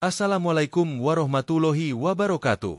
Assalamualaikum warahmatullahi wabarakatuh.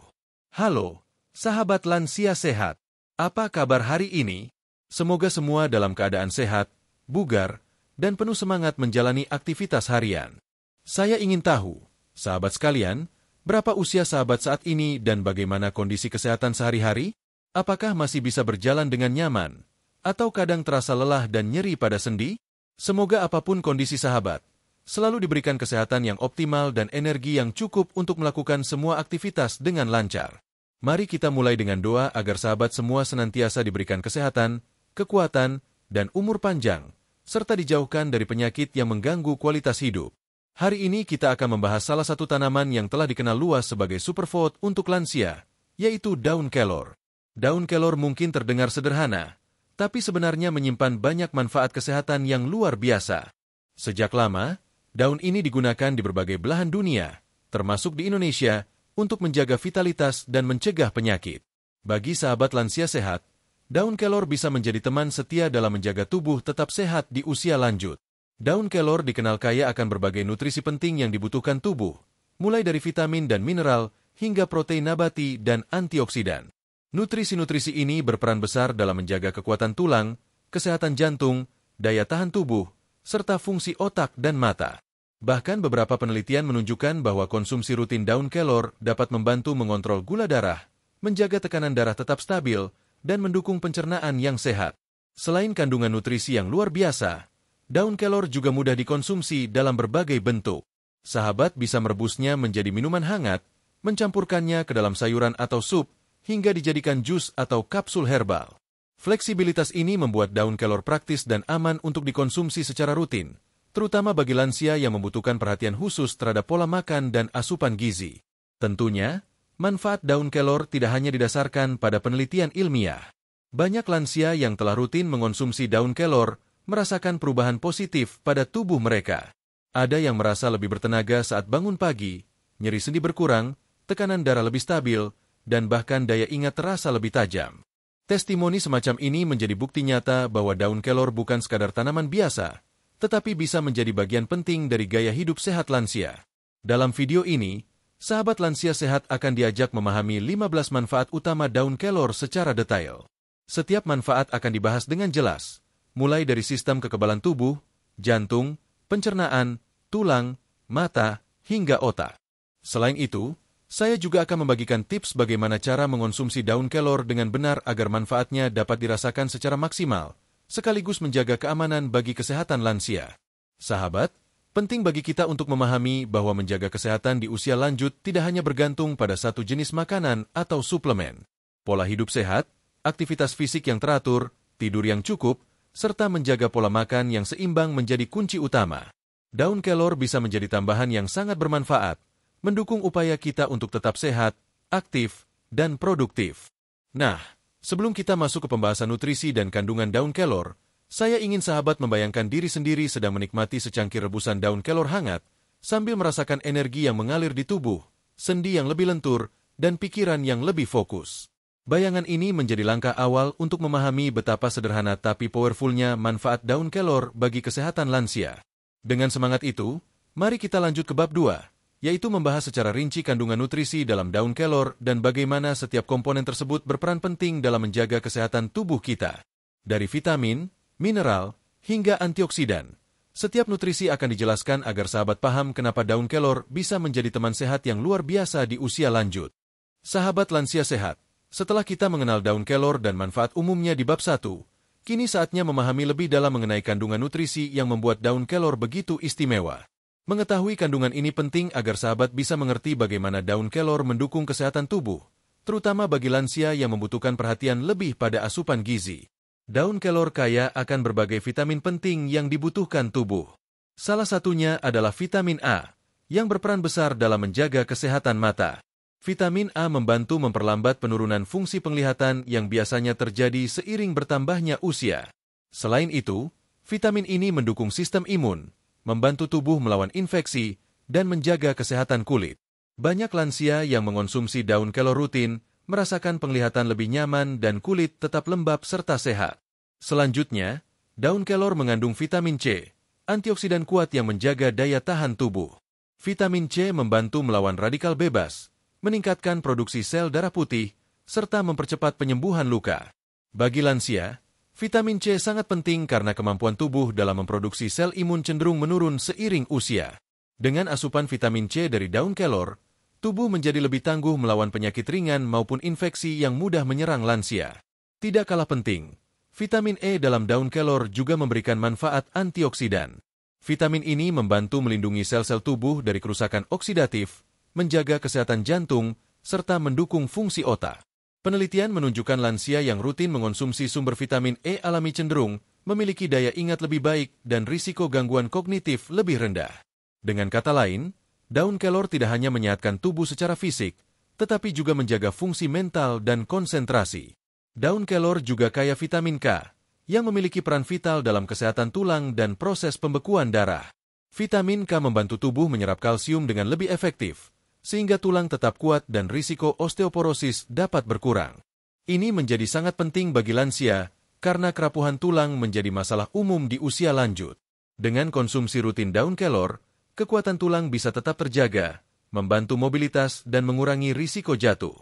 Halo, sahabat lansia sehat. Apa kabar hari ini? Semoga semua dalam keadaan sehat, bugar, dan penuh semangat menjalani aktivitas harian. Saya ingin tahu, sahabat sekalian, berapa usia sahabat saat ini dan bagaimana kondisi kesehatan sehari-hari? Apakah masih bisa berjalan dengan nyaman? Atau kadang terasa lelah dan nyeri pada sendi? Semoga apapun kondisi sahabat, selalu diberikan kesehatan yang optimal dan energi yang cukup untuk melakukan semua aktivitas dengan lancar. Mari kita mulai dengan doa agar sahabat semua senantiasa diberikan kesehatan, kekuatan, dan umur panjang, serta dijauhkan dari penyakit yang mengganggu kualitas hidup. Hari ini kita akan membahas salah satu tanaman yang telah dikenal luas sebagai superfood untuk lansia, yaitu daun kelor. Daun kelor mungkin terdengar sederhana, tapi sebenarnya menyimpan banyak manfaat kesehatan yang luar biasa. Sejak lama, daun ini digunakan di berbagai belahan dunia, termasuk di Indonesia, untuk menjaga vitalitas dan mencegah penyakit. Bagi sahabat lansia sehat, daun kelor bisa menjadi teman setia dalam menjaga tubuh tetap sehat di usia lanjut. Daun kelor dikenal kaya akan berbagai nutrisi penting yang dibutuhkan tubuh, mulai dari vitamin dan mineral hingga protein nabati dan antioksidan. Nutrisi-nutrisi ini berperan besar dalam menjaga kekuatan tulang, kesehatan jantung, daya tahan tubuh, serta fungsi otak dan mata. Bahkan beberapa penelitian menunjukkan bahwa konsumsi rutin daun kelor dapat membantu mengontrol gula darah, menjaga tekanan darah tetap stabil, dan mendukung pencernaan yang sehat. Selain kandungan nutrisi yang luar biasa, daun kelor juga mudah dikonsumsi dalam berbagai bentuk. Sahabat bisa merebusnya menjadi minuman hangat, mencampurkannya ke dalam sayuran atau sup, hingga dijadikan jus atau kapsul herbal. Fleksibilitas ini membuat daun kelor praktis dan aman untuk dikonsumsi secara rutin, terutama bagi lansia yang membutuhkan perhatian khusus terhadap pola makan dan asupan gizi. Tentunya, manfaat daun kelor tidak hanya didasarkan pada penelitian ilmiah. Banyak lansia yang telah rutin mengonsumsi daun kelor merasakan perubahan positif pada tubuh mereka. Ada yang merasa lebih bertenaga saat bangun pagi, nyeri sendi berkurang, tekanan darah lebih stabil, dan bahkan daya ingat terasa lebih tajam. Testimoni semacam ini menjadi bukti nyata bahwa daun kelor bukan sekadar tanaman biasa, tetapi bisa menjadi bagian penting dari gaya hidup sehat lansia. Dalam video ini, sahabat lansia sehat akan diajak memahami 15 manfaat utama daun kelor secara detail. Setiap manfaat akan dibahas dengan jelas, mulai dari sistem kekebalan tubuh, jantung, pencernaan, tulang, mata, hingga otak. Selain itu, saya juga akan membagikan tips bagaimana cara mengonsumsi daun kelor dengan benar agar manfaatnya dapat dirasakan secara maksimal, sekaligus menjaga keamanan bagi kesehatan lansia. Sahabat, penting bagi kita untuk memahami bahwa menjaga kesehatan di usia lanjut tidak hanya bergantung pada satu jenis makanan atau suplemen. Pola hidup sehat, aktivitas fisik yang teratur, tidur yang cukup, serta menjaga pola makan yang seimbang menjadi kunci utama. Daun kelor bisa menjadi tambahan yang sangat bermanfaat, mendukung upaya kita untuk tetap sehat, aktif, dan produktif. Nah, sebelum kita masuk ke pembahasan nutrisi dan kandungan daun kelor, saya ingin sahabat membayangkan diri sendiri sedang menikmati secangkir rebusan daun kelor hangat, sambil merasakan energi yang mengalir di tubuh, sendi yang lebih lentur, dan pikiran yang lebih fokus. Bayangan ini menjadi langkah awal untuk memahami betapa sederhana tapi powerfulnya manfaat daun kelor bagi kesehatan lansia. Dengan semangat itu, mari kita lanjut ke bab 2, yaitu membahas secara rinci kandungan nutrisi dalam daun kelor dan bagaimana setiap komponen tersebut berperan penting dalam menjaga kesehatan tubuh kita. Dari vitamin, mineral, hingga antioksidan, setiap nutrisi akan dijelaskan agar sahabat paham kenapa daun kelor bisa menjadi teman sehat yang luar biasa di usia lanjut. Sahabat lansia sehat, setelah kita mengenal daun kelor dan manfaat umumnya di bab 1, kini saatnya memahami lebih dalam mengenai kandungan nutrisi yang membuat daun kelor begitu istimewa. Mengetahui kandungan ini penting agar sahabat bisa mengerti bagaimana daun kelor mendukung kesehatan tubuh, terutama bagi lansia yang membutuhkan perhatian lebih pada asupan gizi. Daun kelor kaya akan berbagai vitamin penting yang dibutuhkan tubuh. Salah satunya adalah vitamin A, yang berperan besar dalam menjaga kesehatan mata. Vitamin A membantu memperlambat penurunan fungsi penglihatan yang biasanya terjadi seiring bertambahnya usia. Selain itu, vitamin ini mendukung sistem imun, membantu tubuh melawan infeksi, dan menjaga kesehatan kulit. Banyak lansia yang mengonsumsi daun kelor rutin merasakan penglihatan lebih nyaman dan kulit tetap lembab serta sehat. Selanjutnya, daun kelor mengandung vitamin C, antioksidan kuat yang menjaga daya tahan tubuh. Vitamin C membantu melawan radikal bebas, meningkatkan produksi sel darah putih, serta mempercepat penyembuhan luka. Bagi lansia, vitamin C sangat penting karena kemampuan tubuh dalam memproduksi sel imun cenderung menurun seiring usia. Dengan asupan vitamin C dari daun kelor, tubuh menjadi lebih tangguh melawan penyakit ringan maupun infeksi yang mudah menyerang lansia. Tidak kalah penting, vitamin E dalam daun kelor juga memberikan manfaat antioksidan. Vitamin ini membantu melindungi sel-sel tubuh dari kerusakan oksidatif, menjaga kesehatan jantung, serta mendukung fungsi otak. Penelitian menunjukkan lansia yang rutin mengonsumsi sumber vitamin E alami cenderung memiliki daya ingat lebih baik dan risiko gangguan kognitif lebih rendah. Dengan kata lain, daun kelor tidak hanya menyehatkan tubuh secara fisik, tetapi juga menjaga fungsi mental dan konsentrasi. Daun kelor juga kaya vitamin K, yang memiliki peran vital dalam kesehatan tulang dan proses pembekuan darah. Vitamin K membantu tubuh menyerap kalsium dengan lebih efektif, sehingga tulang tetap kuat dan risiko osteoporosis dapat berkurang. Ini menjadi sangat penting bagi lansia, karena kerapuhan tulang menjadi masalah umum di usia lanjut. Dengan konsumsi rutin daun kelor, kekuatan tulang bisa tetap terjaga, membantu mobilitas dan mengurangi risiko jatuh.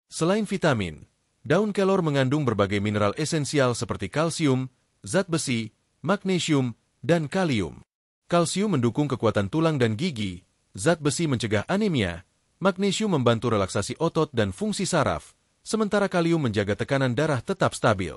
Selain vitamin, daun kelor mengandung berbagai mineral esensial seperti kalsium, zat besi, magnesium, dan kalium. Kalsium mendukung kekuatan tulang dan gigi, zat besi mencegah anemia, magnesium membantu relaksasi otot dan fungsi saraf, sementara kalium menjaga tekanan darah tetap stabil.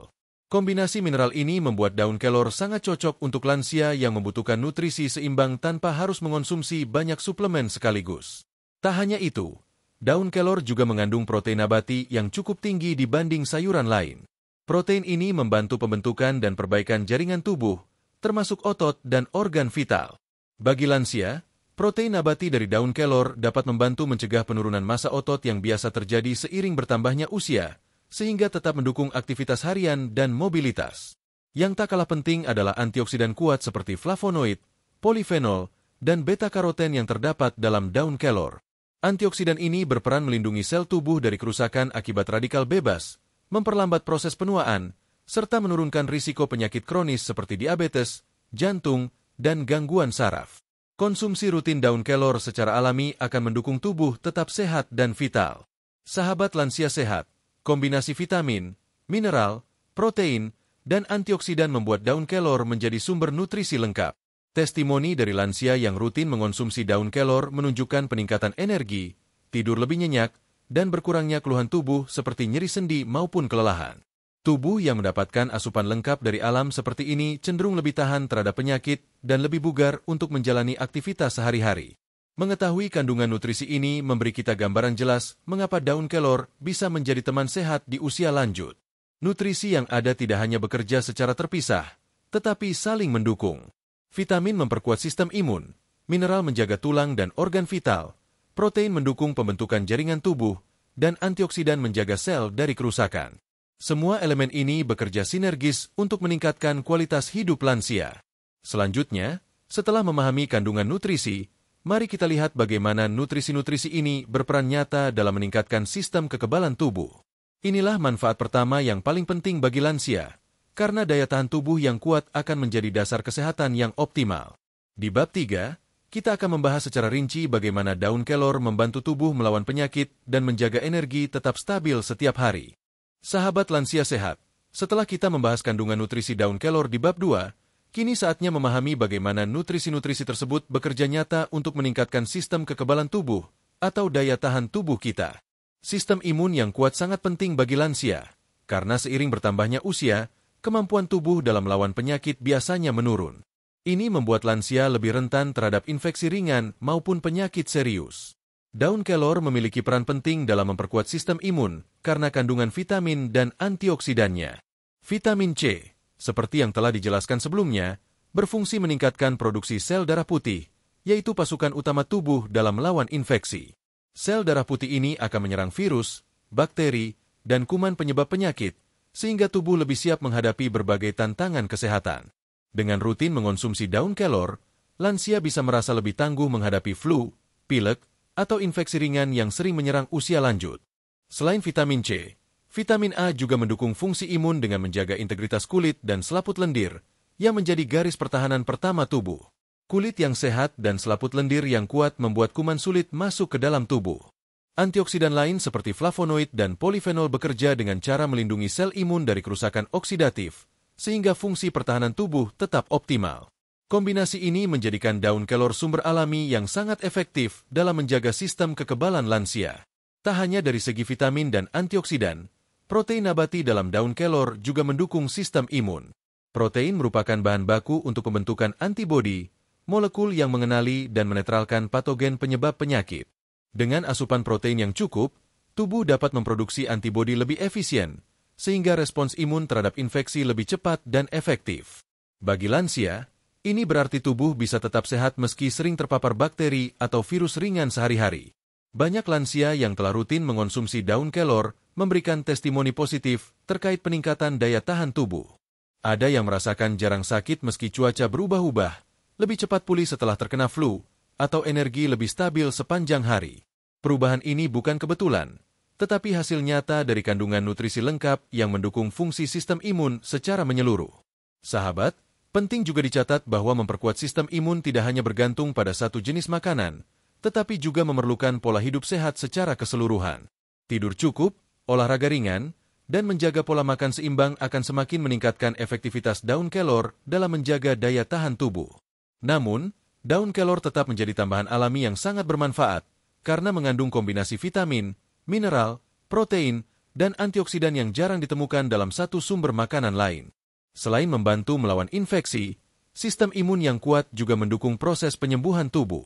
Kombinasi mineral ini membuat daun kelor sangat cocok untuk lansia yang membutuhkan nutrisi seimbang tanpa harus mengonsumsi banyak suplemen sekaligus. Tak hanya itu, daun kelor juga mengandung protein nabati yang cukup tinggi dibanding sayuran lain. Protein ini membantu pembentukan dan perbaikan jaringan tubuh, termasuk otot dan organ vital. Bagi lansia, protein nabati dari daun kelor dapat membantu mencegah penurunan massa otot yang biasa terjadi seiring bertambahnya usia, sehingga tetap mendukung aktivitas harian dan mobilitas. Yang tak kalah penting adalah antioksidan kuat seperti flavonoid, polifenol, dan beta-karoten yang terdapat dalam daun kelor. Antioksidan ini berperan melindungi sel tubuh dari kerusakan akibat radikal bebas, memperlambat proses penuaan, serta menurunkan risiko penyakit kronis seperti diabetes, jantung, dan gangguan saraf. Konsumsi rutin daun kelor secara alami akan mendukung tubuh tetap sehat dan vital. Sahabat lansia sehat, kombinasi vitamin, mineral, protein, dan antioksidan membuat daun kelor menjadi sumber nutrisi lengkap. Testimoni dari lansia yang rutin mengonsumsi daun kelor menunjukkan peningkatan energi, tidur lebih nyenyak, dan berkurangnya keluhan tubuh seperti nyeri sendi maupun kelelahan. Tubuh yang mendapatkan asupan lengkap dari alam seperti ini cenderung lebih tahan terhadap penyakit dan lebih bugar untuk menjalani aktivitas sehari-hari. Mengetahui kandungan nutrisi ini memberi kita gambaran jelas mengapa daun kelor bisa menjadi teman sehat di usia lanjut. Nutrisi yang ada tidak hanya bekerja secara terpisah, tetapi saling mendukung. Vitamin memperkuat sistem imun, mineral menjaga tulang dan organ vital, protein mendukung pembentukan jaringan tubuh, dan antioksidan menjaga sel dari kerusakan. Semua elemen ini bekerja sinergis untuk meningkatkan kualitas hidup lansia. Selanjutnya, setelah memahami kandungan nutrisi, mari kita lihat bagaimana nutrisi-nutrisi ini berperan nyata dalam meningkatkan sistem kekebalan tubuh. Inilah manfaat pertama yang paling penting bagi lansia, karena daya tahan tubuh yang kuat akan menjadi dasar kesehatan yang optimal. Di bab 3, kita akan membahas secara rinci bagaimana daun kelor membantu tubuh melawan penyakit dan menjaga energi tetap stabil setiap hari. Sahabat lansia sehat, setelah kita membahas kandungan nutrisi daun kelor di bab 2, kini saatnya memahami bagaimana nutrisi-nutrisi tersebut bekerja nyata untuk meningkatkan sistem kekebalan tubuh atau daya tahan tubuh kita. Sistem imun yang kuat sangat penting bagi lansia, karena seiring bertambahnya usia, kemampuan tubuh dalam melawan penyakit biasanya menurun. Ini membuat lansia lebih rentan terhadap infeksi ringan maupun penyakit serius. Daun kelor memiliki peran penting dalam memperkuat sistem imun karena kandungan vitamin dan antioksidannya. Vitamin C, seperti yang telah dijelaskan sebelumnya, berfungsi meningkatkan produksi sel darah putih, yaitu pasukan utama tubuh dalam melawan infeksi. Sel darah putih ini akan menyerang virus, bakteri, dan kuman penyebab penyakit, sehingga tubuh lebih siap menghadapi berbagai tantangan kesehatan. Dengan rutin mengonsumsi daun kelor, lansia bisa merasa lebih tangguh menghadapi flu, pilek, atau infeksi ringan yang sering menyerang usia lanjut. Selain vitamin C, vitamin A juga mendukung fungsi imun dengan menjaga integritas kulit dan selaput lendir, yang menjadi garis pertahanan pertama tubuh. Kulit yang sehat dan selaput lendir yang kuat membuat kuman sulit masuk ke dalam tubuh. Antioksidan lain seperti flavonoid dan polifenol bekerja dengan cara melindungi sel imun dari kerusakan oksidatif, sehingga fungsi pertahanan tubuh tetap optimal. Kombinasi ini menjadikan daun kelor sumber alami yang sangat efektif dalam menjaga sistem kekebalan lansia. Tak hanya dari segi vitamin dan antioksidan, protein nabati dalam daun kelor juga mendukung sistem imun. Protein merupakan bahan baku untuk pembentukan antibodi, molekul yang mengenali dan menetralkan patogen penyebab penyakit. Dengan asupan protein yang cukup, tubuh dapat memproduksi antibodi lebih efisien, sehingga respons imun terhadap infeksi lebih cepat dan efektif. Bagi lansia, ini berarti tubuh bisa tetap sehat meski sering terpapar bakteri atau virus ringan sehari-hari. Banyak lansia yang telah rutin mengonsumsi daun kelor memberikan testimoni positif terkait peningkatan daya tahan tubuh. Ada yang merasakan jarang sakit meski cuaca berubah-ubah, lebih cepat pulih setelah terkena flu, atau energi lebih stabil sepanjang hari. Perubahan ini bukan kebetulan, tetapi hasil nyata dari kandungan nutrisi lengkap yang mendukung fungsi sistem imun secara menyeluruh. Sahabat, penting juga dicatat bahwa memperkuat sistem imun tidak hanya bergantung pada satu jenis makanan, tetapi juga memerlukan pola hidup sehat secara keseluruhan. Tidur cukup, olahraga ringan, dan menjaga pola makan seimbang akan semakin meningkatkan efektivitas daun kelor dalam menjaga daya tahan tubuh. Namun, daun kelor tetap menjadi tambahan alami yang sangat bermanfaat karena mengandung kombinasi vitamin, mineral, protein, dan antioksidan yang jarang ditemukan dalam satu sumber makanan lain. Selain membantu melawan infeksi, sistem imun yang kuat juga mendukung proses penyembuhan tubuh.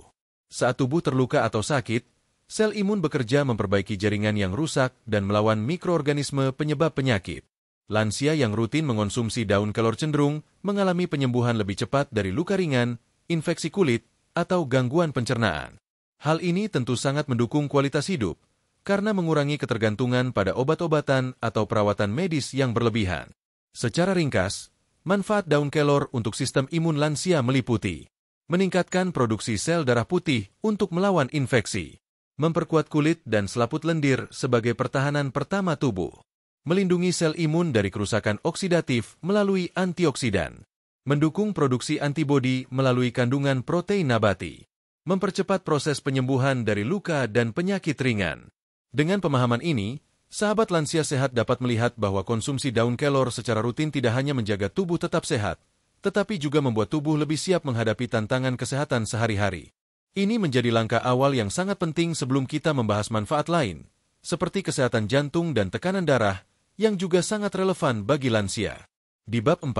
Saat tubuh terluka atau sakit, sel imun bekerja memperbaiki jaringan yang rusak dan melawan mikroorganisme penyebab penyakit. Lansia yang rutin mengonsumsi daun kelor cenderung mengalami penyembuhan lebih cepat dari luka ringan, infeksi kulit, atau gangguan pencernaan. Hal ini tentu sangat mendukung kualitas hidup, karena mengurangi ketergantungan pada obat-obatan atau perawatan medis yang berlebihan. Secara ringkas, manfaat daun kelor untuk sistem imun lansia meliputi meningkatkan produksi sel darah putih untuk melawan infeksi, memperkuat kulit dan selaput lendir sebagai pertahanan pertama tubuh, melindungi sel imun dari kerusakan oksidatif melalui antioksidan, mendukung produksi antibodi melalui kandungan protein nabati, mempercepat proses penyembuhan dari luka dan penyakit ringan. Dengan pemahaman ini, sahabat lansia sehat dapat melihat bahwa konsumsi daun kelor secara rutin tidak hanya menjaga tubuh tetap sehat, tetapi juga membuat tubuh lebih siap menghadapi tantangan kesehatan sehari-hari. Ini menjadi langkah awal yang sangat penting sebelum kita membahas manfaat lain, seperti kesehatan jantung dan tekanan darah, yang juga sangat relevan bagi lansia. Di bab 4,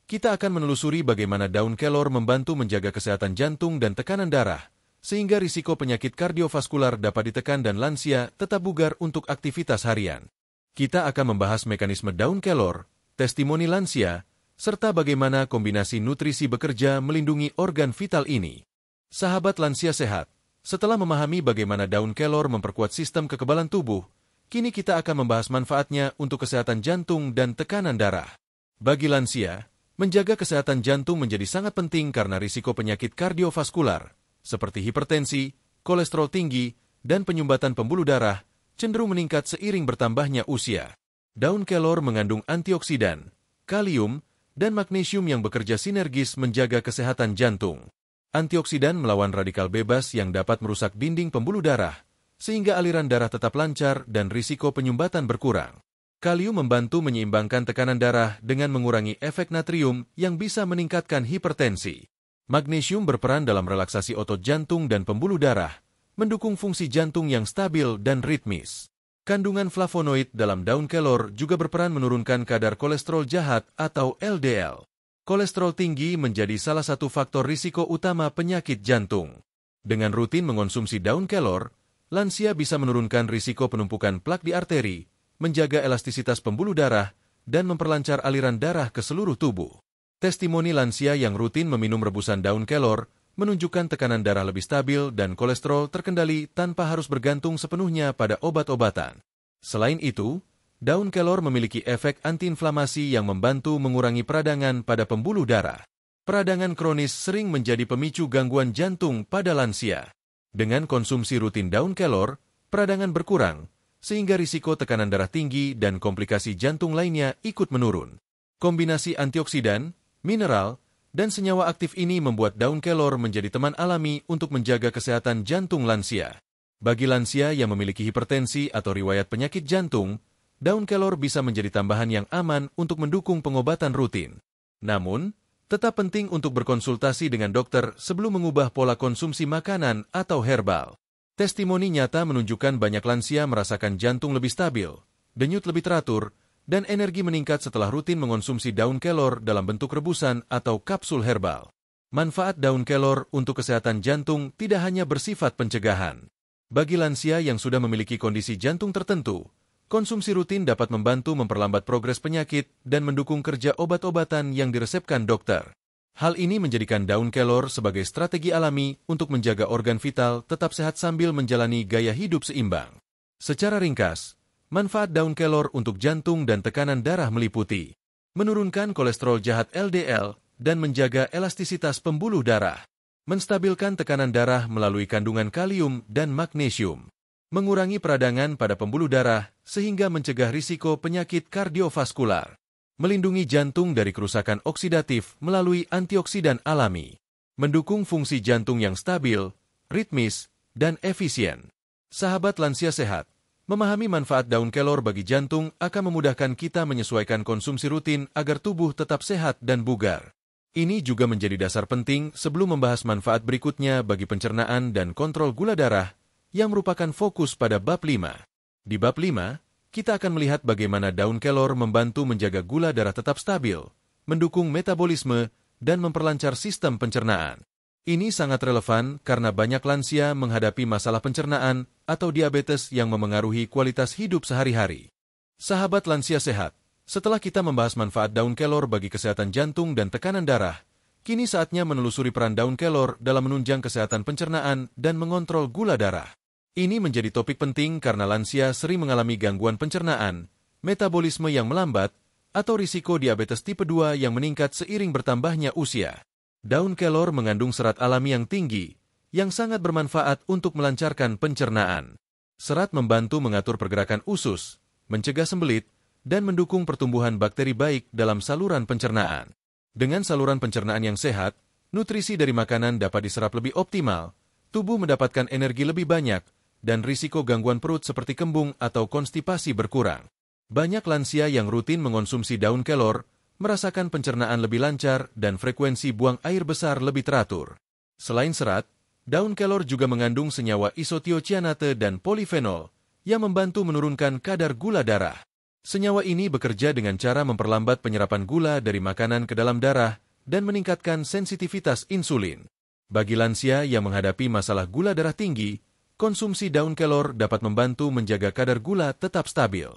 kita akan menelusuri bagaimana daun kelor membantu menjaga kesehatan jantung dan tekanan darah, sehingga risiko penyakit kardiovaskular dapat ditekan dan lansia tetap bugar untuk aktivitas harian. Kita akan membahas mekanisme daun kelor, testimoni lansia, serta bagaimana kombinasi nutrisi bekerja melindungi organ vital ini. Sahabat lansia sehat, setelah memahami bagaimana daun kelor memperkuat sistem kekebalan tubuh, kini kita akan membahas manfaatnya untuk kesehatan jantung dan tekanan darah. Bagi lansia, menjaga kesehatan jantung menjadi sangat penting karena risiko penyakit kardiovaskular, seperti hipertensi, kolesterol tinggi, dan penyumbatan pembuluh darah, cenderung meningkat seiring bertambahnya usia. Daun kelor mengandung antioksidan, kalium, dan magnesium yang bekerja sinergis menjaga kesehatan jantung. Antioksidan melawan radikal bebas yang dapat merusak dinding pembuluh darah, sehingga aliran darah tetap lancar dan risiko penyumbatan berkurang. Kalium membantu menyeimbangkan tekanan darah dengan mengurangi efek natrium yang bisa meningkatkan hipertensi. Magnesium berperan dalam relaksasi otot jantung dan pembuluh darah, mendukung fungsi jantung yang stabil dan ritmis. Kandungan flavonoid dalam daun kelor juga berperan menurunkan kadar kolesterol jahat atau LDL. Kolesterol tinggi menjadi salah satu faktor risiko utama penyakit jantung. Dengan rutin mengonsumsi daun kelor, lansia bisa menurunkan risiko penumpukan plak di arteri, menjaga elastisitas pembuluh darah, dan memperlancar aliran darah ke seluruh tubuh. Testimoni lansia yang rutin meminum rebusan daun kelor menunjukkan tekanan darah lebih stabil dan kolesterol terkendali tanpa harus bergantung sepenuhnya pada obat-obatan. Selain itu, daun kelor memiliki efek antiinflamasi yang membantu mengurangi peradangan pada pembuluh darah. Peradangan kronis sering menjadi pemicu gangguan jantung pada lansia. Dengan konsumsi rutin daun kelor, peradangan berkurang, sehingga risiko tekanan darah tinggi dan komplikasi jantung lainnya ikut menurun. Kombinasi antioksidan, mineral, Dan senyawa aktif ini membuat daun kelor menjadi teman alami untuk menjaga kesehatan jantung lansia. Bagi lansia yang memiliki hipertensi atau riwayat penyakit jantung, daun kelor bisa menjadi tambahan yang aman untuk mendukung pengobatan rutin. Namun, tetap penting untuk berkonsultasi dengan dokter sebelum mengubah pola konsumsi makanan atau herbal. Testimoni nyata menunjukkan banyak lansia merasakan jantung lebih stabil, denyut lebih teratur, dan energi meningkat setelah rutin mengonsumsi daun kelor dalam bentuk rebusan atau kapsul herbal. Manfaat daun kelor untuk kesehatan jantung tidak hanya bersifat pencegahan. Bagi lansia yang sudah memiliki kondisi jantung tertentu, konsumsi rutin dapat membantu memperlambat progres penyakit dan mendukung kerja obat-obatan yang diresepkan dokter. Hal ini menjadikan daun kelor sebagai strategi alami untuk menjaga organ vital tetap sehat sambil menjalani gaya hidup seimbang. Secara ringkas, manfaat daun kelor untuk jantung dan tekanan darah meliputi menurunkan kolesterol jahat LDL dan menjaga elastisitas pembuluh darah, menstabilkan tekanan darah melalui kandungan kalium dan magnesium, mengurangi peradangan pada pembuluh darah sehingga mencegah risiko penyakit kardiovaskular, melindungi jantung dari kerusakan oksidatif melalui antioksidan alami, mendukung fungsi jantung yang stabil, ritmis, dan efisien. Sahabat lansia sehat, memahami manfaat daun kelor bagi jantung akan memudahkan kita menyesuaikan konsumsi rutin agar tubuh tetap sehat dan bugar. Ini juga menjadi dasar penting sebelum membahas manfaat berikutnya bagi pencernaan dan kontrol gula darah yang merupakan fokus pada bab 5. Di bab 5, kita akan melihat bagaimana daun kelor membantu menjaga gula darah tetap stabil, mendukung metabolisme, dan memperlancar sistem pencernaan. Ini sangat relevan karena banyak lansia menghadapi masalah pencernaan atau diabetes yang memengaruhi kualitas hidup sehari-hari. Sahabat lansia sehat, setelah kita membahas manfaat daun kelor bagi kesehatan jantung dan tekanan darah, kini saatnya menelusuri peran daun kelor dalam menunjang kesehatan pencernaan dan mengontrol gula darah. Ini menjadi topik penting karena lansia sering mengalami gangguan pencernaan, metabolisme yang melambat, atau risiko diabetes tipe 2 yang meningkat seiring bertambahnya usia. Daun kelor mengandung serat alami yang tinggi, yang sangat bermanfaat untuk melancarkan pencernaan. Serat membantu mengatur pergerakan usus, mencegah sembelit, dan mendukung pertumbuhan bakteri baik dalam saluran pencernaan. Dengan saluran pencernaan yang sehat, nutrisi dari makanan dapat diserap lebih optimal, tubuh mendapatkan energi lebih banyak, dan risiko gangguan perut seperti kembung atau konstipasi berkurang. Banyak lansia yang rutin mengonsumsi daun kelor merasakan pencernaan lebih lancar dan frekuensi buang air besar lebih teratur. Selain serat, daun kelor juga mengandung senyawa isotiocianate dan polifenol yang membantu menurunkan kadar gula darah. Senyawa ini bekerja dengan cara memperlambat penyerapan gula dari makanan ke dalam darah dan meningkatkan sensitivitas insulin. Bagi lansia yang menghadapi masalah gula darah tinggi, konsumsi daun kelor dapat membantu menjaga kadar gula tetap stabil.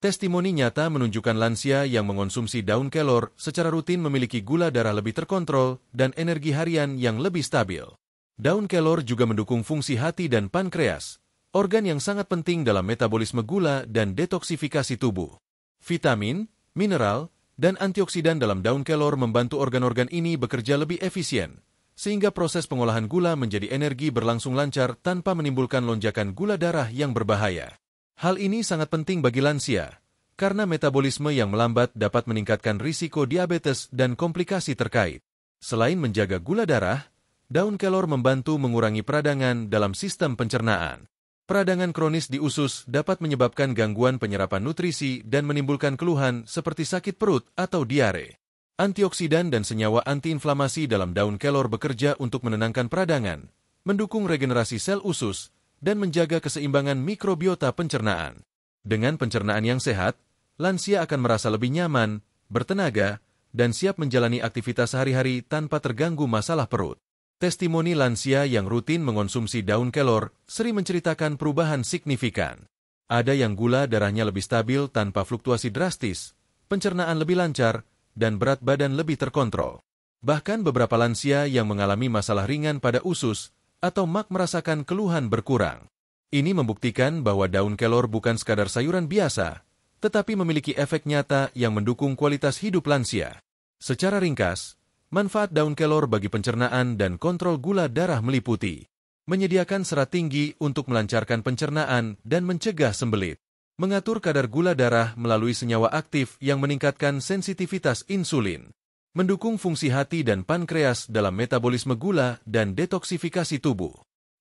Testimoni nyata menunjukkan lansia yang mengonsumsi daun kelor secara rutin memiliki gula darah lebih terkontrol dan energi harian yang lebih stabil. Daun kelor juga mendukung fungsi hati dan pankreas, organ yang sangat penting dalam metabolisme gula dan detoksifikasi tubuh. Vitamin, mineral, dan antioksidan dalam daun kelor membantu organ-organ ini bekerja lebih efisien, sehingga proses pengolahan gula menjadi energi berlangsung lancar tanpa menimbulkan lonjakan gula darah yang berbahaya. Hal ini sangat penting bagi lansia, karena metabolisme yang melambat dapat meningkatkan risiko diabetes dan komplikasi terkait. Selain menjaga gula darah, daun kelor membantu mengurangi peradangan dalam sistem pencernaan. Peradangan kronis di usus dapat menyebabkan gangguan penyerapan nutrisi dan menimbulkan keluhan seperti sakit perut atau diare. Antioksidan dan senyawa antiinflamasi dalam daun kelor bekerja untuk menenangkan peradangan, mendukung regenerasi sel usus, dan menjaga keseimbangan mikrobiota pencernaan. Dengan pencernaan yang sehat, lansia akan merasa lebih nyaman, bertenaga, dan siap menjalani aktivitas sehari-hari tanpa terganggu masalah perut. Testimoni lansia yang rutin mengonsumsi daun kelor sering menceritakan perubahan signifikan. Ada yang gula darahnya lebih stabil tanpa fluktuasi drastis, pencernaan lebih lancar, dan berat badan lebih terkontrol. Bahkan beberapa lansia yang mengalami masalah ringan pada usus atau mak merasakan keluhan berkurang. Ini membuktikan bahwa daun kelor bukan sekadar sayuran biasa, tetapi memiliki efek nyata yang mendukung kualitas hidup lansia. Secara ringkas, manfaat daun kelor bagi pencernaan dan kontrol gula darah meliputi menyediakan serat tinggi untuk melancarkan pencernaan dan mencegah sembelit, mengatur kadar gula darah melalui senyawa aktif yang meningkatkan sensitivitas insulin, mendukung fungsi hati dan pankreas dalam metabolisme gula dan detoksifikasi tubuh,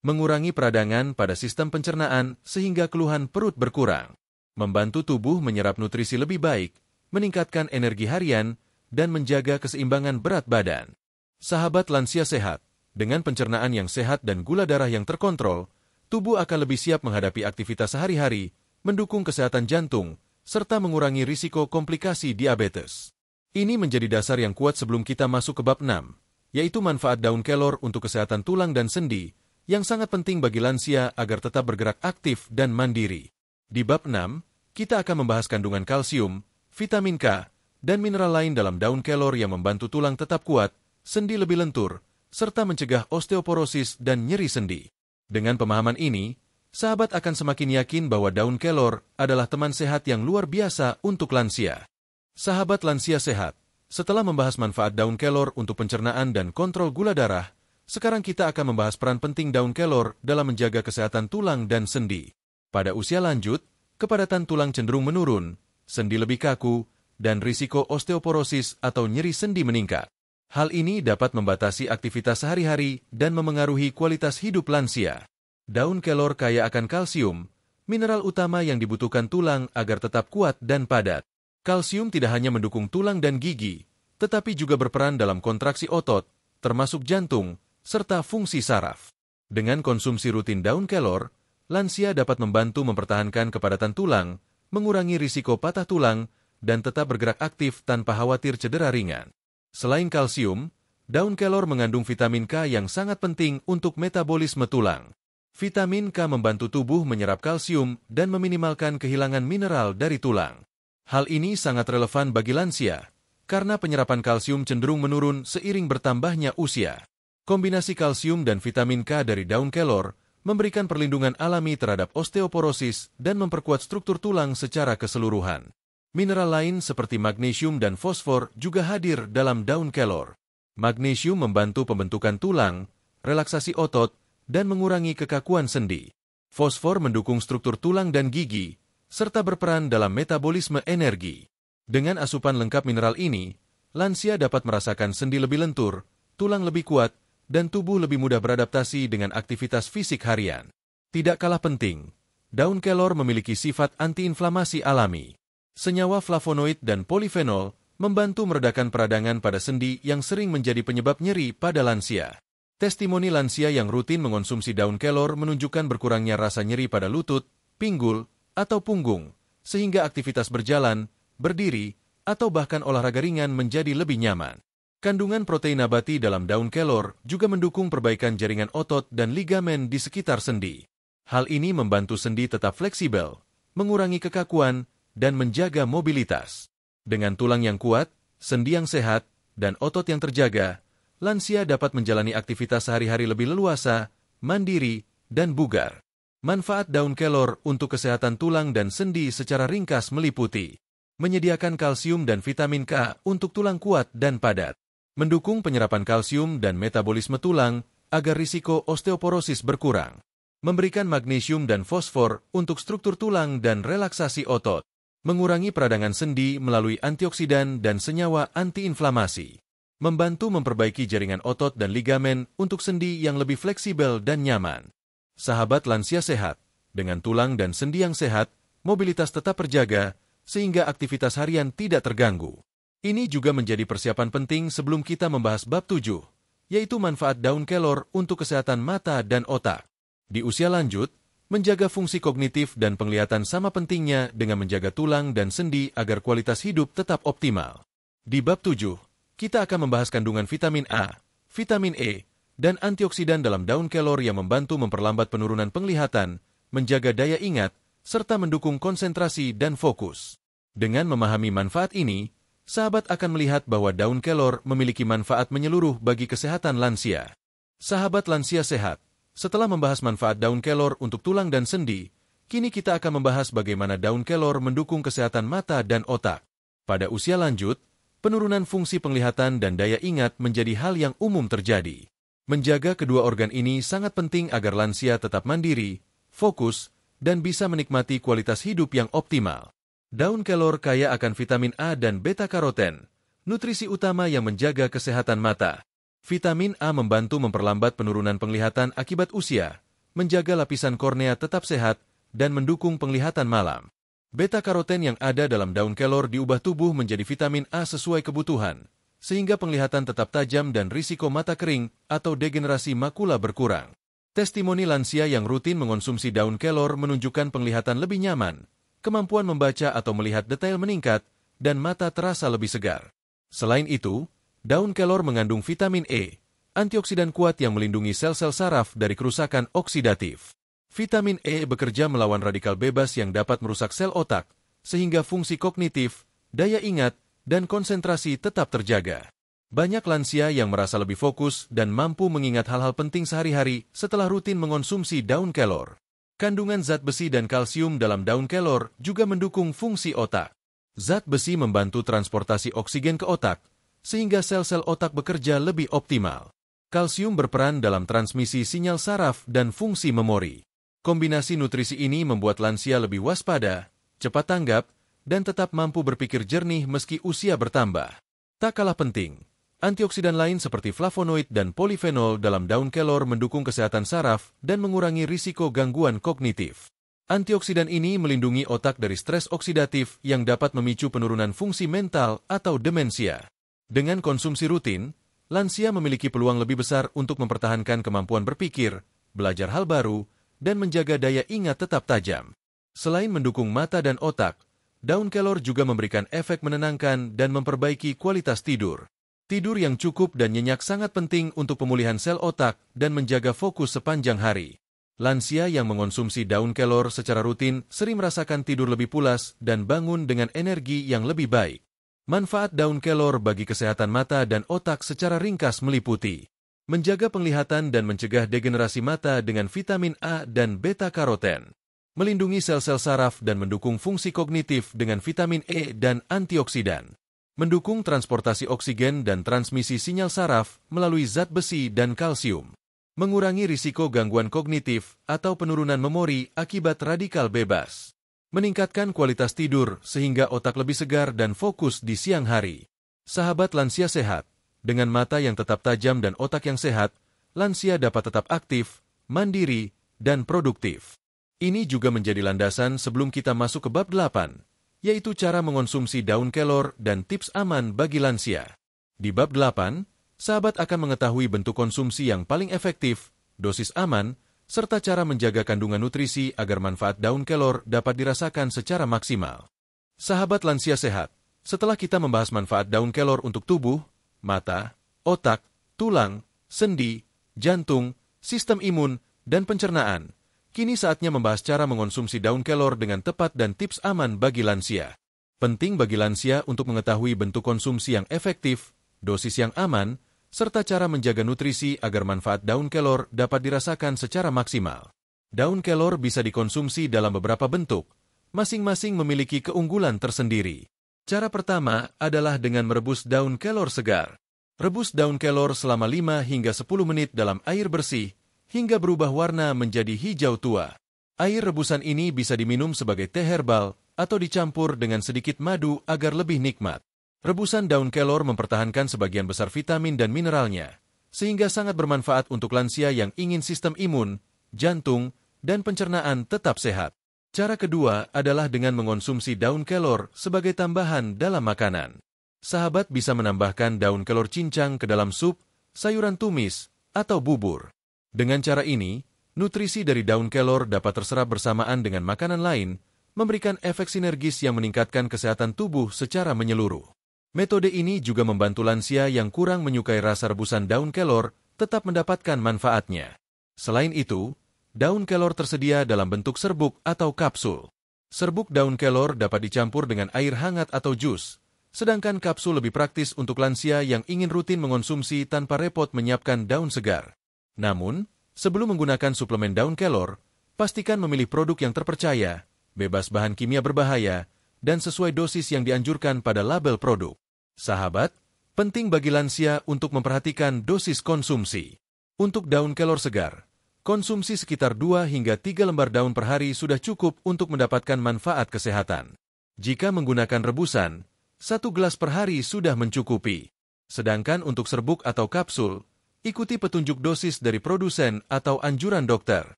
mengurangi peradangan pada sistem pencernaan sehingga keluhan perut berkurang, membantu tubuh menyerap nutrisi lebih baik, meningkatkan energi harian, dan menjaga keseimbangan berat badan. Sahabat lansia sehat, dengan pencernaan yang sehat dan gula darah yang terkontrol, tubuh akan lebih siap menghadapi aktivitas sehari-hari, mendukung kesehatan jantung, serta mengurangi risiko komplikasi diabetes. Ini menjadi dasar yang kuat sebelum kita masuk ke bab 6, yaitu manfaat daun kelor untuk kesehatan tulang dan sendi, yang sangat penting bagi lansia agar tetap bergerak aktif dan mandiri. Di bab 6, kita akan membahas kandungan kalsium, vitamin K, dan mineral lain dalam daun kelor yang membantu tulang tetap kuat, sendi lebih lentur, serta mencegah osteoporosis dan nyeri sendi. Dengan pemahaman ini, sahabat akan semakin yakin bahwa daun kelor adalah teman sehat yang luar biasa untuk lansia. Sahabat lansia sehat, setelah membahas manfaat daun kelor untuk pencernaan dan kontrol gula darah, sekarang kita akan membahas peran penting daun kelor dalam menjaga kesehatan tulang dan sendi. Pada usia lanjut, kepadatan tulang cenderung menurun, sendi lebih kaku, dan risiko osteoporosis atau nyeri sendi meningkat. Hal ini dapat membatasi aktivitas sehari-hari dan memengaruhi kualitas hidup lansia. Daun kelor kaya akan kalsium, mineral utama yang dibutuhkan tulang agar tetap kuat dan padat. Kalsium tidak hanya mendukung tulang dan gigi, tetapi juga berperan dalam kontraksi otot, termasuk jantung, serta fungsi saraf. Dengan konsumsi rutin daun kelor, lansia dapat membantu mempertahankan kepadatan tulang, mengurangi risiko patah tulang, dan tetap bergerak aktif tanpa khawatir cedera ringan. Selain kalsium, daun kelor mengandung vitamin K yang sangat penting untuk metabolisme tulang. Vitamin K membantu tubuh menyerap kalsium dan meminimalkan kehilangan mineral dari tulang. Hal ini sangat relevan bagi lansia, karena penyerapan kalsium cenderung menurun seiring bertambahnya usia. Kombinasi kalsium dan vitamin K dari daun kelor memberikan perlindungan alami terhadap osteoporosis dan memperkuat struktur tulang secara keseluruhan. Mineral lain seperti magnesium dan fosfor juga hadir dalam daun kelor. Magnesium membantu pembentukan tulang, relaksasi otot, dan mengurangi kekakuan sendi. Fosfor mendukung struktur tulang dan gigi, serta berperan dalam metabolisme energi. Dengan asupan lengkap mineral ini, lansia dapat merasakan sendi lebih lentur, tulang lebih kuat, dan tubuh lebih mudah beradaptasi dengan aktivitas fisik harian. Tidak kalah penting, daun kelor memiliki sifat antiinflamasi alami. Senyawa flavonoid dan polifenol membantu meredakan peradangan pada sendi yang sering menjadi penyebab nyeri pada lansia. Testimoni lansia yang rutin mengonsumsi daun kelor menunjukkan berkurangnya rasa nyeri pada lutut, pinggul, atau punggung, sehingga aktivitas berjalan, berdiri, atau bahkan olahraga ringan menjadi lebih nyaman. Kandungan protein nabati dalam daun kelor juga mendukung perbaikan jaringan otot dan ligamen di sekitar sendi. Hal ini membantu sendi tetap fleksibel, mengurangi kekakuan, dan menjaga mobilitas. Dengan tulang yang kuat, sendi yang sehat, dan otot yang terjaga, lansia dapat menjalani aktivitas sehari-hari lebih leluasa, mandiri, dan bugar. Manfaat daun kelor untuk kesehatan tulang dan sendi secara ringkas meliputi menyediakan kalsium dan vitamin K untuk tulang kuat dan padat, mendukung penyerapan kalsium dan metabolisme tulang agar risiko osteoporosis berkurang, memberikan magnesium dan fosfor untuk struktur tulang dan relaksasi otot, mengurangi peradangan sendi melalui antioksidan dan senyawa antiinflamasi, membantu memperbaiki jaringan otot dan ligamen untuk sendi yang lebih fleksibel dan nyaman. Sahabat lansia sehat, dengan tulang dan sendi yang sehat, mobilitas tetap terjaga, sehingga aktivitas harian tidak terganggu. Ini juga menjadi persiapan penting sebelum kita membahas bab 7, yaitu manfaat daun kelor untuk kesehatan mata dan otak. Di usia lanjut, menjaga fungsi kognitif dan penglihatan sama pentingnya dengan menjaga tulang dan sendi agar kualitas hidup tetap optimal. Di bab 7, kita akan membahas kandungan vitamin A, vitamin E, dan antioksidan dalam daun kelor yang membantu memperlambat penurunan penglihatan, menjaga daya ingat, serta mendukung konsentrasi dan fokus. Dengan memahami manfaat ini, sahabat akan melihat bahwa daun kelor memiliki manfaat menyeluruh bagi kesehatan lansia. Sahabat lansia sehat, setelah membahas manfaat daun kelor untuk tulang dan sendi, kini kita akan membahas bagaimana daun kelor mendukung kesehatan mata dan otak. Pada usia lanjut, penurunan fungsi penglihatan dan daya ingat menjadi hal yang umum terjadi. Menjaga kedua organ ini sangat penting agar lansia tetap mandiri, fokus, dan bisa menikmati kualitas hidup yang optimal. Daun kelor kaya akan vitamin A dan beta-karoten, Nutrisi utama yang menjaga kesehatan mata. Vitamin A membantu memperlambat penurunan penglihatan akibat usia, menjaga lapisan kornea tetap sehat, dan mendukung penglihatan malam. Beta-karoten yang ada dalam daun kelor diubah tubuh menjadi vitamin A sesuai kebutuhan, sehingga penglihatan tetap tajam dan risiko mata kering atau degenerasi makula berkurang. Testimoni lansia yang rutin mengonsumsi daun kelor menunjukkan penglihatan lebih nyaman, kemampuan membaca atau melihat detail meningkat, dan mata terasa lebih segar. Selain itu, daun kelor mengandung vitamin E, antioksidan kuat yang melindungi sel-sel saraf dari kerusakan oksidatif. Vitamin E bekerja melawan radikal bebas yang dapat merusak sel otak, sehingga fungsi kognitif, daya ingat, dan konsentrasi tetap terjaga. Banyak lansia yang merasa lebih fokus dan mampu mengingat hal-hal penting sehari-hari setelah rutin mengonsumsi daun kelor. Kandungan zat besi dan kalsium dalam daun kelor juga mendukung fungsi otak. Zat besi membantu transportasi oksigen ke otak, sehingga sel-sel otak bekerja lebih optimal. Kalsium berperan dalam transmisi sinyal saraf dan fungsi memori. Kombinasi nutrisi ini membuat lansia lebih waspada, cepat tanggap, dan tetap mampu berpikir jernih meski usia bertambah. Tak kalah penting, antioksidan lain seperti flavonoid dan polifenol dalam daun kelor mendukung kesehatan saraf dan mengurangi risiko gangguan kognitif. Antioksidan ini melindungi otak dari stres oksidatif yang dapat memicu penurunan fungsi mental atau demensia. Dengan konsumsi rutin, lansia memiliki peluang lebih besar untuk mempertahankan kemampuan berpikir, belajar hal baru, dan menjaga daya ingat tetap tajam. Selain mendukung mata dan otak, daun kelor juga memberikan efek menenangkan dan memperbaiki kualitas tidur. Tidur yang cukup dan nyenyak sangat penting untuk pemulihan sel otak dan menjaga fokus sepanjang hari. Lansia yang mengonsumsi daun kelor secara rutin sering merasakan tidur lebih pulas dan bangun dengan energi yang lebih baik. Manfaat daun kelor bagi kesehatan mata dan otak secara ringkas meliputi menjaga penglihatan dan mencegah degenerasi mata dengan vitamin A dan beta-karoten, melindungi sel-sel saraf dan mendukung fungsi kognitif dengan vitamin E dan antioksidan, mendukung transportasi oksigen dan transmisi sinyal saraf melalui zat besi dan kalsium, mengurangi risiko gangguan kognitif atau penurunan memori akibat radikal bebas, meningkatkan kualitas tidur sehingga otak lebih segar dan fokus di siang hari. Sahabat lansia sehat, dengan mata yang tetap tajam dan otak yang sehat, lansia dapat tetap aktif, mandiri, dan produktif. Ini juga menjadi landasan sebelum kita masuk ke bab 8, yaitu cara mengonsumsi daun kelor dan tips aman bagi lansia. Di bab 8, sahabat akan mengetahui bentuk konsumsi yang paling efektif, dosis aman, serta cara menjaga kandungan nutrisi agar manfaat daun kelor dapat dirasakan secara maksimal. Sahabat lansia sehat, setelah kita membahas manfaat daun kelor untuk tubuh, mata, otak, tulang, sendi, jantung, sistem imun, dan pencernaan, kini saatnya membahas cara mengonsumsi daun kelor dengan tepat dan tips aman bagi lansia. Penting bagi lansia untuk mengetahui bentuk konsumsi yang efektif, dosis yang aman, serta cara menjaga nutrisi agar manfaat daun kelor dapat dirasakan secara maksimal. Daun kelor bisa dikonsumsi dalam beberapa bentuk, masing-masing memiliki keunggulan tersendiri. Cara pertama adalah dengan merebus daun kelor segar. Rebus daun kelor selama 5 hingga 10 menit dalam air bersih, hingga berubah warna menjadi hijau tua. Air rebusan ini bisa diminum sebagai teh herbal atau dicampur dengan sedikit madu agar lebih nikmat. Rebusan daun kelor mempertahankan sebagian besar vitamin dan mineralnya, sehingga sangat bermanfaat untuk lansia yang ingin sistem imun, jantung, dan pencernaan tetap sehat. Cara kedua adalah dengan mengonsumsi daun kelor sebagai tambahan dalam makanan. Sahabat bisa menambahkan daun kelor cincang ke dalam sup, sayuran tumis, atau bubur. Dengan cara ini, nutrisi dari daun kelor dapat terserap bersamaan dengan makanan lain, memberikan efek sinergis yang meningkatkan kesehatan tubuh secara menyeluruh. Metode ini juga membantu lansia yang kurang menyukai rasa rebusan daun kelor tetap mendapatkan manfaatnya. Selain itu, daun kelor tersedia dalam bentuk serbuk atau kapsul. Serbuk daun kelor dapat dicampur dengan air hangat atau jus, sedangkan kapsul lebih praktis untuk lansia yang ingin rutin mengonsumsi tanpa repot menyiapkan daun segar. Namun, sebelum menggunakan suplemen daun kelor, pastikan memilih produk yang terpercaya, bebas bahan kimia berbahaya, dan sesuai dosis yang dianjurkan pada label produk. Sahabat, penting bagi lansia untuk memperhatikan dosis konsumsi. Untuk daun kelor segar, konsumsi sekitar 2 hingga 3 lembar daun per hari sudah cukup untuk mendapatkan manfaat kesehatan. Jika menggunakan rebusan, 1 gelas per hari sudah mencukupi. Sedangkan untuk serbuk atau kapsul, ikuti petunjuk dosis dari produsen atau anjuran dokter.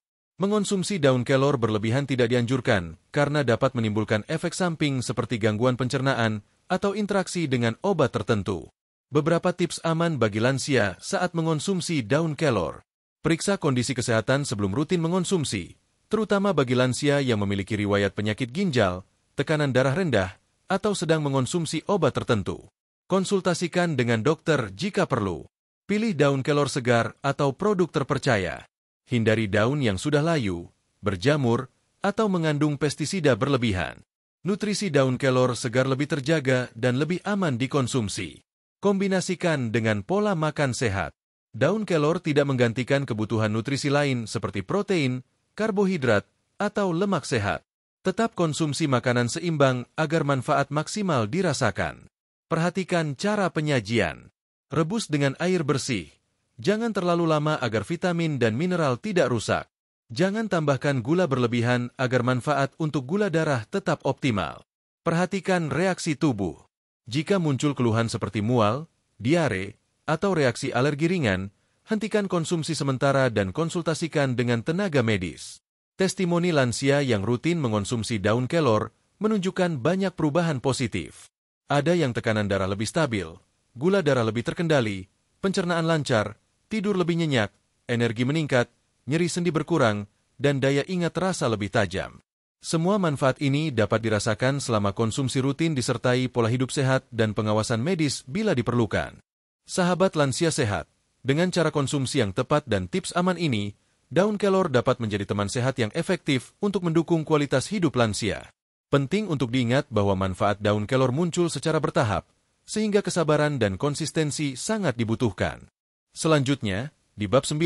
Mengonsumsi daun kelor berlebihan tidak dianjurkan karena dapat menimbulkan efek samping seperti gangguan pencernaan atau interaksi dengan obat tertentu. Beberapa tips aman bagi lansia saat mengonsumsi daun kelor. Periksa kondisi kesehatan sebelum rutin mengonsumsi, terutama bagi lansia yang memiliki riwayat penyakit ginjal, tekanan darah rendah, atau sedang mengonsumsi obat tertentu. Konsultasikan dengan dokter jika perlu. Pilih daun kelor segar atau produk terpercaya. Hindari daun yang sudah layu, berjamur, atau mengandung pestisida berlebihan. Nutrisi daun kelor segar lebih terjaga dan lebih aman dikonsumsi. Kombinasikan dengan pola makan sehat. Daun kelor tidak menggantikan kebutuhan nutrisi lain seperti protein, karbohidrat, atau lemak sehat. Tetap konsumsi makanan seimbang agar manfaat maksimal dirasakan. Perhatikan cara penyajian. Rebus dengan air bersih. Jangan terlalu lama agar vitamin dan mineral tidak rusak. Jangan tambahkan gula berlebihan agar manfaat untuk gula darah tetap optimal. Perhatikan reaksi tubuh. Jika muncul keluhan seperti mual, diare, atau reaksi alergi ringan, hentikan konsumsi sementara dan konsultasikan dengan tenaga medis. Testimoni lansia yang rutin mengonsumsi daun kelor menunjukkan banyak perubahan positif. Ada yang tekanan darah lebih stabil, gula darah lebih terkendali, pencernaan lancar, tidur lebih nyenyak, energi meningkat, nyeri sendi berkurang, dan daya ingat terasa lebih tajam. Semua manfaat ini dapat dirasakan selama konsumsi rutin disertai pola hidup sehat dan pengawasan medis bila diperlukan. Sahabat lansia sehat, dengan cara konsumsi yang tepat dan tips aman ini, daun kelor dapat menjadi teman sehat yang efektif untuk mendukung kualitas hidup lansia. Penting untuk diingat bahwa manfaat daun kelor muncul secara bertahap, sehingga kesabaran dan konsistensi sangat dibutuhkan. Selanjutnya, di bab 9,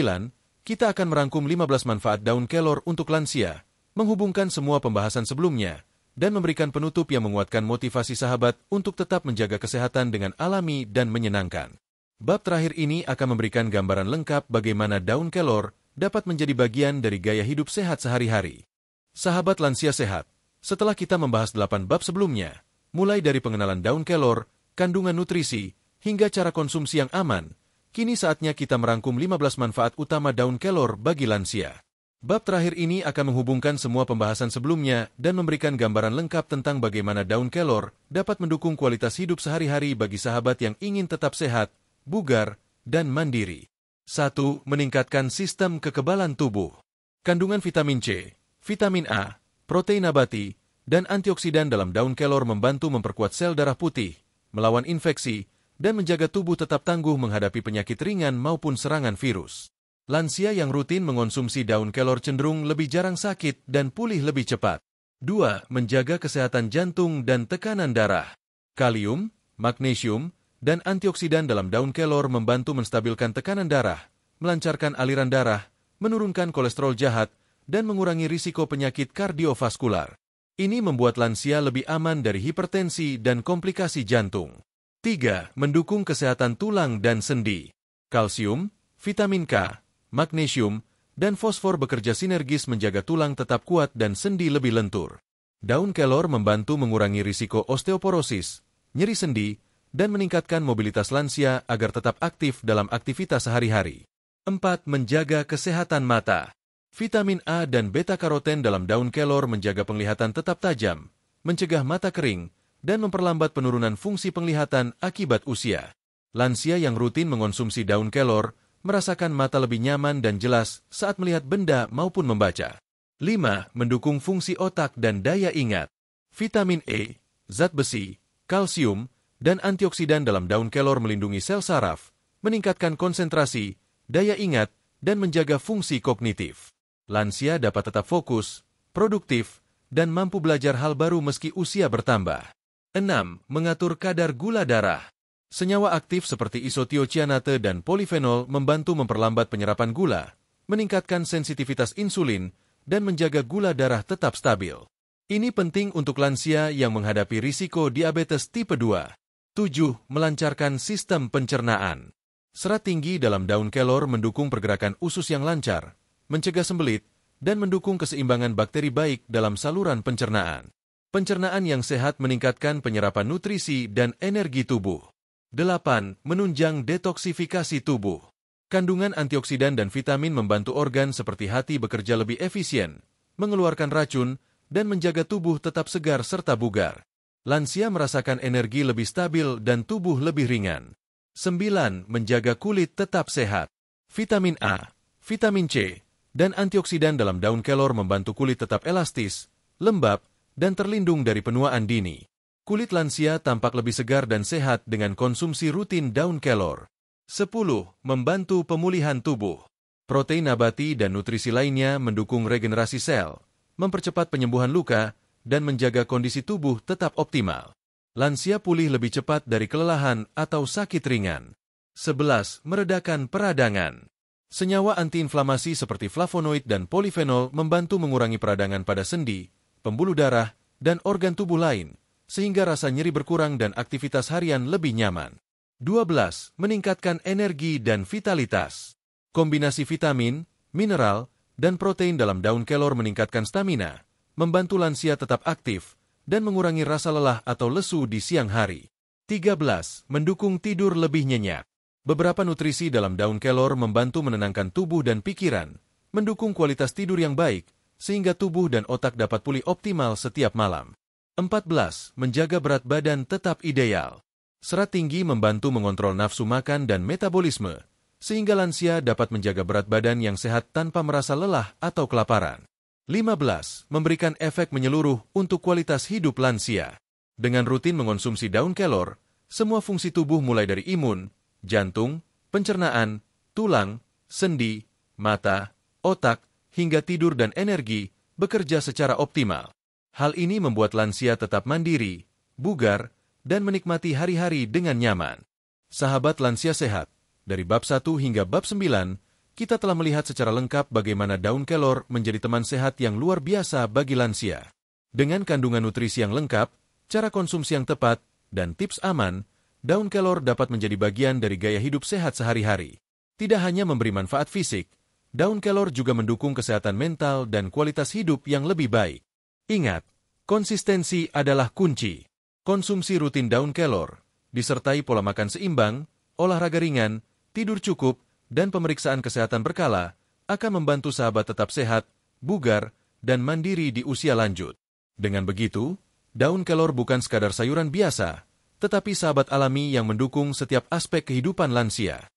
kita akan merangkum 15 manfaat daun kelor untuk lansia, menghubungkan semua pembahasan sebelumnya, dan memberikan penutup yang menguatkan motivasi sahabat untuk tetap menjaga kesehatan dengan alami dan menyenangkan. Bab terakhir ini akan memberikan gambaran lengkap bagaimana daun kelor dapat menjadi bagian dari gaya hidup sehat sehari-hari. Sahabat lansia sehat, setelah kita membahas 8 bab sebelumnya, mulai dari pengenalan daun kelor, kandungan nutrisi, hingga cara konsumsi yang aman, kini saatnya kita merangkum 15 manfaat utama daun kelor bagi lansia. Bab terakhir ini akan menghubungkan semua pembahasan sebelumnya dan memberikan gambaran lengkap tentang bagaimana daun kelor dapat mendukung kualitas hidup sehari-hari bagi sahabat yang ingin tetap sehat, bugar, dan mandiri. 1. Meningkatkan sistem kekebalan tubuh. Kandungan vitamin C, vitamin A, protein nabati, dan antioksidan dalam daun kelor membantu memperkuat sel darah putih, melawan infeksi, dan menjaga tubuh tetap tangguh menghadapi penyakit ringan maupun serangan virus. Lansia yang rutin mengonsumsi daun kelor cenderung lebih jarang sakit dan pulih lebih cepat. 2. Menjaga kesehatan jantung dan tekanan darah. Kalium, magnesium, dan antioksidan dalam daun kelor membantu menstabilkan tekanan darah, melancarkan aliran darah, menurunkan kolesterol jahat, dan mengurangi risiko penyakit kardiovaskular. Ini membuat lansia lebih aman dari hipertensi dan komplikasi jantung. 3. Mendukung kesehatan tulang dan sendi. Kalsium, vitamin K, magnesium, dan fosfor bekerja sinergis menjaga tulang tetap kuat dan sendi lebih lentur. Daun kelor membantu mengurangi risiko osteoporosis, nyeri sendi, dan meningkatkan mobilitas lansia agar tetap aktif dalam aktivitas sehari-hari. 4. Menjaga kesehatan mata. Vitamin A dan beta-karoten dalam daun kelor menjaga penglihatan tetap tajam, mencegah mata kering, dan memperlambat penurunan fungsi penglihatan akibat usia. Lansia yang rutin mengonsumsi daun kelor merasakan mata lebih nyaman dan jelas saat melihat benda maupun membaca. 5. Mendukung fungsi otak dan daya ingat. Vitamin E, zat besi, kalsium, dan antioksidan dalam daun kelor melindungi sel saraf, meningkatkan konsentrasi, daya ingat, dan menjaga fungsi kognitif. Lansia dapat tetap fokus, produktif, dan mampu belajar hal baru meski usia bertambah. 6. Mengatur kadar gula darah. Senyawa aktif seperti isotiocianate dan polifenol membantu memperlambat penyerapan gula, meningkatkan sensitivitas insulin, dan menjaga gula darah tetap stabil. Ini penting untuk lansia yang menghadapi risiko diabetes tipe 2. 7. Melancarkan sistem pencernaan. Serat tinggi dalam daun kelor mendukung pergerakan usus yang lancar, mencegah sembelit, dan mendukung keseimbangan bakteri baik dalam saluran pencernaan. Pencernaan yang sehat meningkatkan penyerapan nutrisi dan energi tubuh. 8. Menunjang detoksifikasi tubuh. Kandungan antioksidan dan vitamin membantu organ seperti hati bekerja lebih efisien, mengeluarkan racun, dan menjaga tubuh tetap segar serta bugar. Lansia merasakan energi lebih stabil dan tubuh lebih ringan. 9. Menjaga kulit tetap sehat. Vitamin A, vitamin C, dan antioksidan dalam daun kelor membantu kulit tetap elastis, lembab, dan terlindung dari penuaan dini. Kulit lansia tampak lebih segar dan sehat dengan konsumsi rutin daun kelor. 10. Membantu pemulihan tubuh. Protein nabati dan nutrisi lainnya mendukung regenerasi sel, mempercepat penyembuhan luka, dan menjaga kondisi tubuh tetap optimal. Lansia pulih lebih cepat dari kelelahan atau sakit ringan. 11. Meredakan peradangan. Senyawa antiinflamasi seperti flavonoid dan polifenol membantu mengurangi peradangan pada sendi, pembuluh darah, dan organ tubuh lain, sehingga rasa nyeri berkurang dan aktivitas harian lebih nyaman. 12. Meningkatkan energi dan vitalitas. Kombinasi vitamin, mineral, dan protein dalam daun kelor meningkatkan stamina, membantu lansia tetap aktif, dan mengurangi rasa lelah atau lesu di siang hari. 13. Mendukung tidur lebih nyenyak. Beberapa nutrisi dalam daun kelor membantu menenangkan tubuh dan pikiran, mendukung kualitas tidur yang baik, sehingga tubuh dan otak dapat pulih optimal setiap malam. 14. Menjaga berat badan tetap ideal. Serat tinggi membantu mengontrol nafsu makan dan metabolisme, sehingga lansia dapat menjaga berat badan yang sehat tanpa merasa lelah atau kelaparan. 15. Memberikan efek menyeluruh untuk kualitas hidup lansia. Dengan rutin mengonsumsi daun kelor, semua fungsi tubuh mulai dari imun, jantung, pencernaan, tulang, sendi, mata, otak, hingga tidur dan energi bekerja secara optimal. Hal ini membuat lansia tetap mandiri, bugar, dan menikmati hari-hari dengan nyaman. Sahabat lansia sehat, dari bab 1 hingga bab 9, kita telah melihat secara lengkap bagaimana daun kelor menjadi teman sehat yang luar biasa bagi lansia. Dengan kandungan nutrisi yang lengkap, cara konsumsi yang tepat, dan tips aman, daun kelor dapat menjadi bagian dari gaya hidup sehat sehari-hari. Tidak hanya memberi manfaat fisik, daun kelor juga mendukung kesehatan mental dan kualitas hidup yang lebih baik. Ingat, konsistensi adalah kunci. Konsumsi rutin daun kelor, disertai pola makan seimbang, olahraga ringan, tidur cukup, dan pemeriksaan kesehatan berkala, akan membantu sahabat tetap sehat, bugar, dan mandiri di usia lanjut. Dengan begitu, daun kelor bukan sekadar sayuran biasa, tetapi sahabat alami yang mendukung setiap aspek kehidupan lansia.